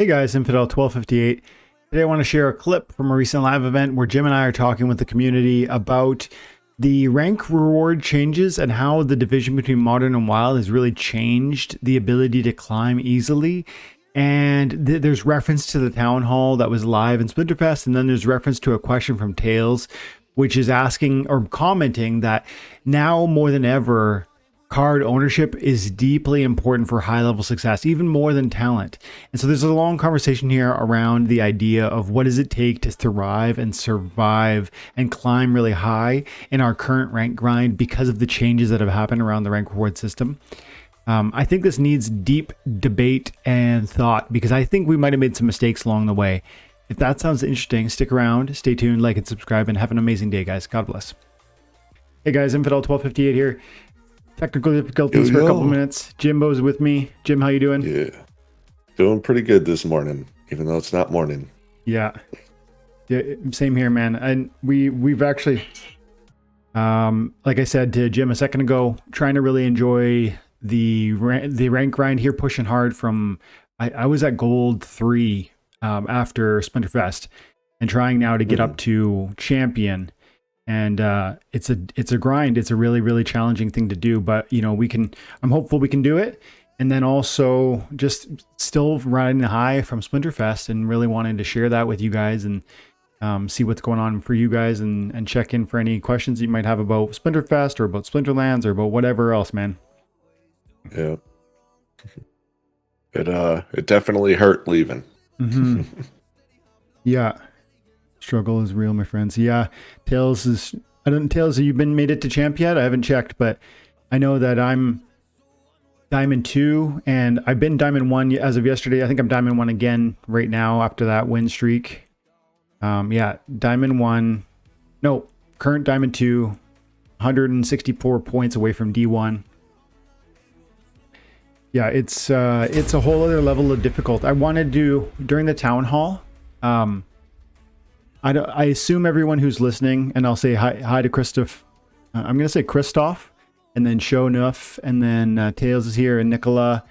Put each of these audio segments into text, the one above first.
Hey guys, Infidel 1258. Today I want to share a clip from a recent live event where Jim and I are talking with the community about the rank reward changes and how the division between Modern and Wild has really changed the ability to climb easily. And there's reference to the town hall that was live in Splinterfest, and then there's reference to a question from Tails, which is asking or commenting that now more than ever, card ownership is deeply important for high-level success, even more than talent. And so there's a long conversation here around the idea of what does it take to thrive and survive and climb really high in our current rank grind because of the changes that have happened around the rank reward system. I think this needs deep debate and thought because I think we might have made some mistakes along the way. If that sounds interesting, stick around, stay tuned, like and subscribe, and have an amazing day, guys. God bless. Hey guys, Infidel 1258 here. Technical difficulties for a couple minutes. Jimbo's with me. Jim, how you doing? Yeah, doing pretty good this morning, even though it's not morning. Yeah, same here, man. And we've actually, like I said to Jim a second ago, trying to really enjoy the rank grind here, pushing hard from. I was at gold 3 after Splinterfest, and trying now to get up to champion. And it's a grind. It's a really, really challenging thing to do, but you know, I'm hopeful we can do it. And then also just still riding the high from Splinterfest and really wanting to share that with you guys and see what's going on for you guys and check in for any questions you might have about Splinterfest or about Splinterlands or about whatever else, man. Yeah. It definitely hurt leaving. Mm-hmm. Yeah. Struggle is real, my friends. Yeah, Tails, have you made it to champ yet? I haven't checked, but I know that I'm Diamond 2, and I've been Diamond 1 as of yesterday. I think I'm Diamond 1 again right now after that win streak. Yeah, Diamond 1. No, current Diamond 2, 164 points away from D1. Yeah, it's a whole other level of difficult. I wanted to, during the town hall, I assume everyone who's listening, and I'll say hi to Christoph. I'm going to say Christoph, and then Shonuff, and then Tails is here, and Nicola.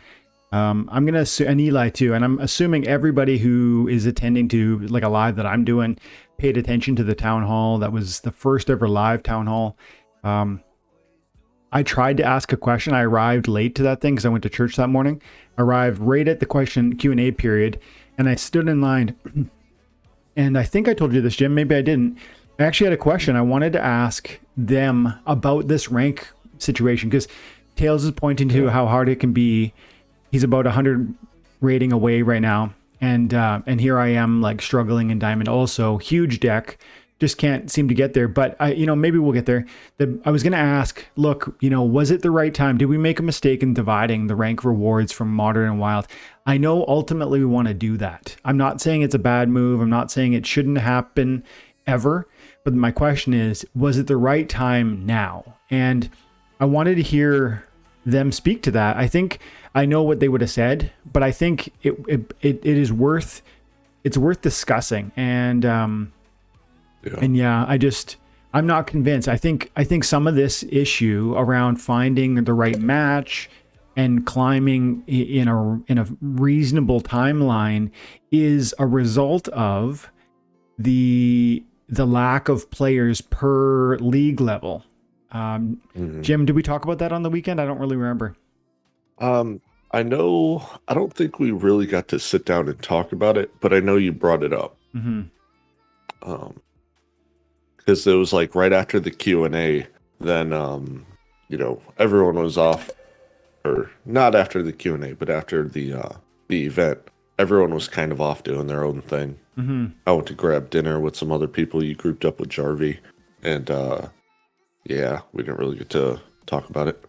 I'm going to assume, and Eli too. And I'm assuming everybody who is attending to like a live that I'm doing paid attention to the town hall. That was the first ever live town hall. I tried to ask a question. I arrived late to that thing because I went to church that morning. Arrived right at the Q&A period, and I stood in line. And I think I told you this, Jim. Maybe I didn't. I actually had a question. I wanted to ask them about this rank situation because Tails is pointing to how hard it can be. He's about 100 rating away right now. And here I am like struggling in Diamond also. Huge deck. Just can't seem to get there. But, maybe we'll get there. I was going to ask, look, was it the right time? Did we make a mistake in dividing the rank rewards from Modern and Wild? I know ultimately we want to do that. I'm not saying it's a bad move. I'm not saying it shouldn't happen ever. But my question is, was it the right time now? And I wanted to hear them speak to that. I think I know what they would have said, but I think it is worth discussing. And I'm not convinced. I think some of this issue around finding the right match and climbing in a reasonable timeline is a result of the lack of players per league level. Jim, did we talk about that on the weekend? I don't really remember. I know. I don't think we really got to sit down and talk about it, but I know you brought it up. Because it was like right after the Q&A, then everyone was off, or not after the Q&A, but after the event, everyone was kind of off doing their own thing. I went to grab dinner with some other people. You grouped up with Jarvie, and we didn't really get to talk about it.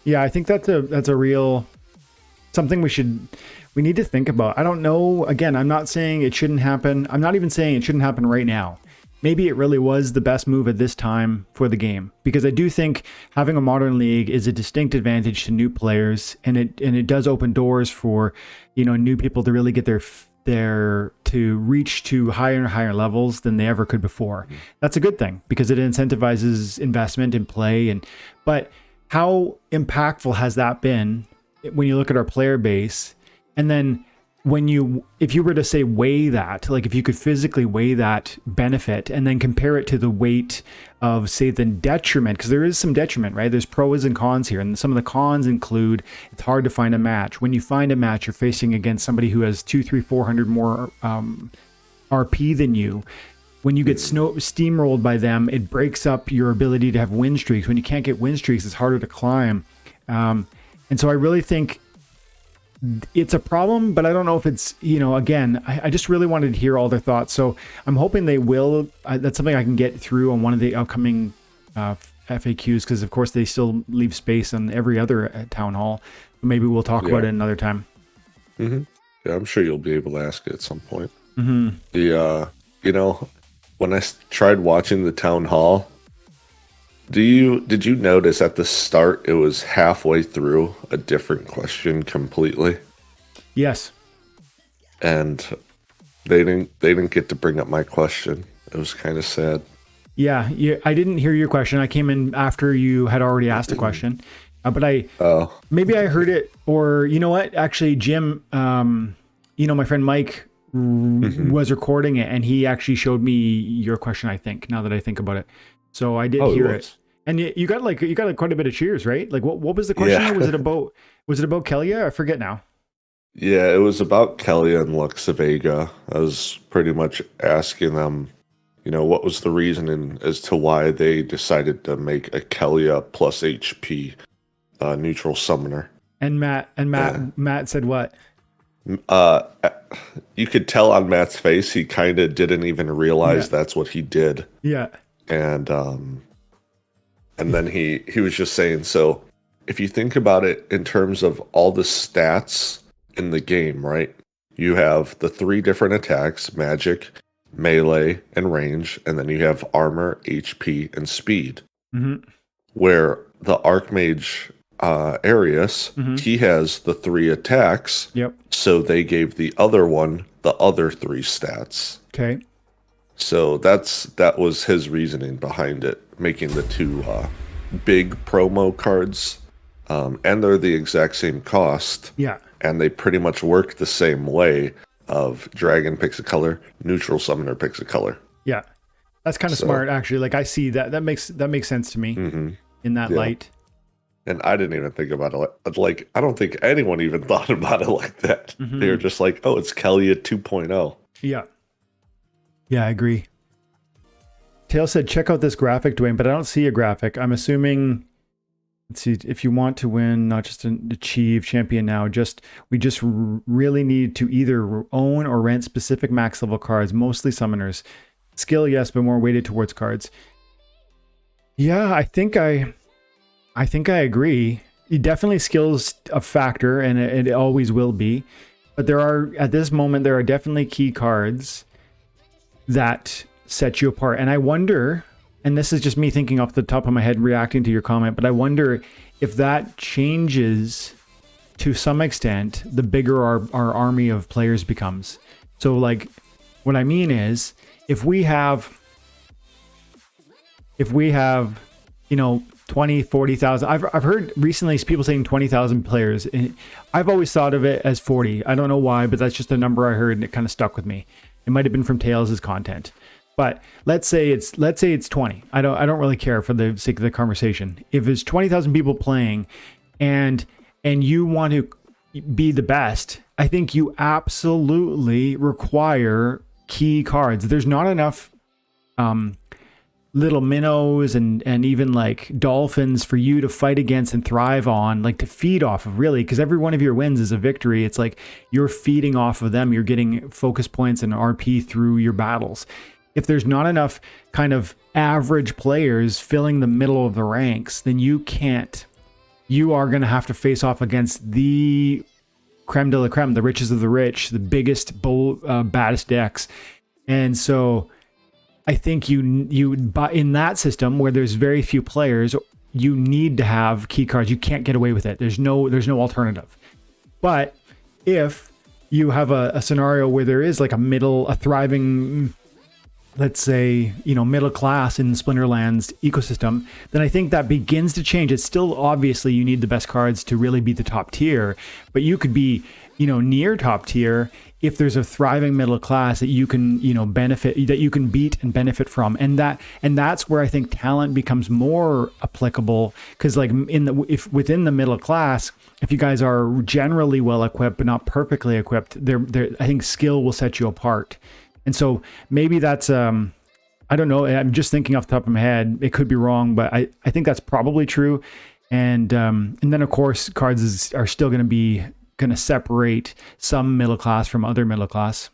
Yeah, I think that's a real something we need to think about. I don't know. Again, I'm not saying it shouldn't happen. I'm not even saying it shouldn't happen right now. Maybe it really was the best move at this time for the game, because I do think having a modern league is a distinct advantage to new players, and it does open doors for new people to really get to reach to higher and higher levels than they ever could before. That's a good thing because it incentivizes investment in play. But how impactful has that been when you look at our player base? And then if you were to say weigh that, like if you could physically weigh that benefit and then compare it to the weight of, say, the detriment, because there is some detriment, right? There's pros and cons here. And some of the cons include it's hard to find a match. When you find a match, you're facing against somebody who has 200, 300, 400 more RP than you. When you get steamrolled by them, it breaks up your ability to have win streaks. When you can't get win streaks, it's harder to climb. And so I really think it's a problem, but I don't know if it's, again, I just really wanted to hear all their thoughts. So I'm hoping they will. That's something I can get through on one of the upcoming FAQs, because of course they still leave space on every other town hall. Maybe we'll talk about it another time. Mm-hmm. Yeah, I'm sure you'll be able to ask it at some point. Mm-hmm. When I tried watching the town hall, did you notice at the start it was halfway through a different question completely? Yes. And they didn't get to bring up my question. It was kind of sad. Yeah, I didn't hear your question. I came in after you had already asked a question, but maybe I heard it, or you know what? Actually, Jim, my friend Mike was recording it, and he actually showed me your question. I think, now that I think about it. So I did hear it. And you got quite a bit of cheers, right? Like what was the question? Yeah. Was it about Kelia? I forget now. Yeah, it was about Kelia and Luxavega. I was pretty much asking them, what was the reasoning as to why they decided to make a Kelia plus HP neutral summoner. And Matt said what? You could tell on Matt's face he kind of didn't even realize that's what he did. Yeah. And then he was just saying, so if you think about it in terms of all the stats in the game, right? You have the 3 different attacks: magic, melee, and range, and then you have armor, HP, and speed. Mm-hmm. Where the Archmage Arius, he has the 3 attacks. Yep. So they gave the other one the other 3 stats. Okay. So that was his reasoning behind it, making the 2 big promo cards, and they're the exact same cost. Yeah. And they pretty much work the same way of Dragon picks a color, neutral summoner picks a color. Yeah. That's kind of smart, actually. Like I see that. That makes sense to me in that light. And I didn't even think about it. Like, I don't think anyone even thought about it like that. Mm-hmm. They were just like, oh, it's Kelia 2.0. Yeah. Yeah, I agree. Tail said, check out this graphic, Dwayne, but I don't see a graphic. I'm assuming, let's see, if you want to win, not just achieve champion now, we just really need to either own or rent specific max level cards, mostly summoners. Skill, yes, but more weighted towards cards. Yeah, I think I agree. Definitely skill's a factor, and it always will be. But at this moment, there are definitely key cards that set you apart. And I wonder, and this is just me thinking off the top of my head, reacting to your comment, but I wonder if that changes to some extent the bigger our army of players becomes. So like, what I mean is, if we have 20, 40,000, I've heard recently people saying 20,000 players. And I've always thought of it as 40. I don't know why, but that's just a number I heard and it kind of stuck with me. It might have been from Tails' content. But let's say it's 20. I don't really care for the sake of the conversation. If there's 20,000 people playing and you want to be the best, I think you absolutely require key cards. There's not enough little minnows and even like dolphins for you to fight against and thrive on, like to feed off of, really, because every one of your wins is a victory. It's like you're feeding off of them. You're getting focus points and RP through your battles. If there's not enough kind of average players filling the middle of the ranks, then you are going to have to face off against the creme de la creme, the richest of the rich, the biggest, baddest decks. And so I think you in that system where there's very few players, you need to have key cards. You can't get away with it. There's no alternative. But if you have a scenario where there is like a thriving let's say, middle class in the Splinterlands ecosystem, then I think that begins to change. It's still obviously you need the best cards to really be the top tier, but you could be, near top tier if there's a thriving middle class that you can, benefit, that you can beat and benefit from. And that's where I think talent becomes more applicable, because like if within the middle class, if you guys are generally well equipped but not perfectly equipped, I think skill will set you apart. And so maybe that's I don't know, I'm just thinking off the top of my head, it could be wrong, but I think that's probably true. And then of course cards are still going to separate some middle class from other middle class.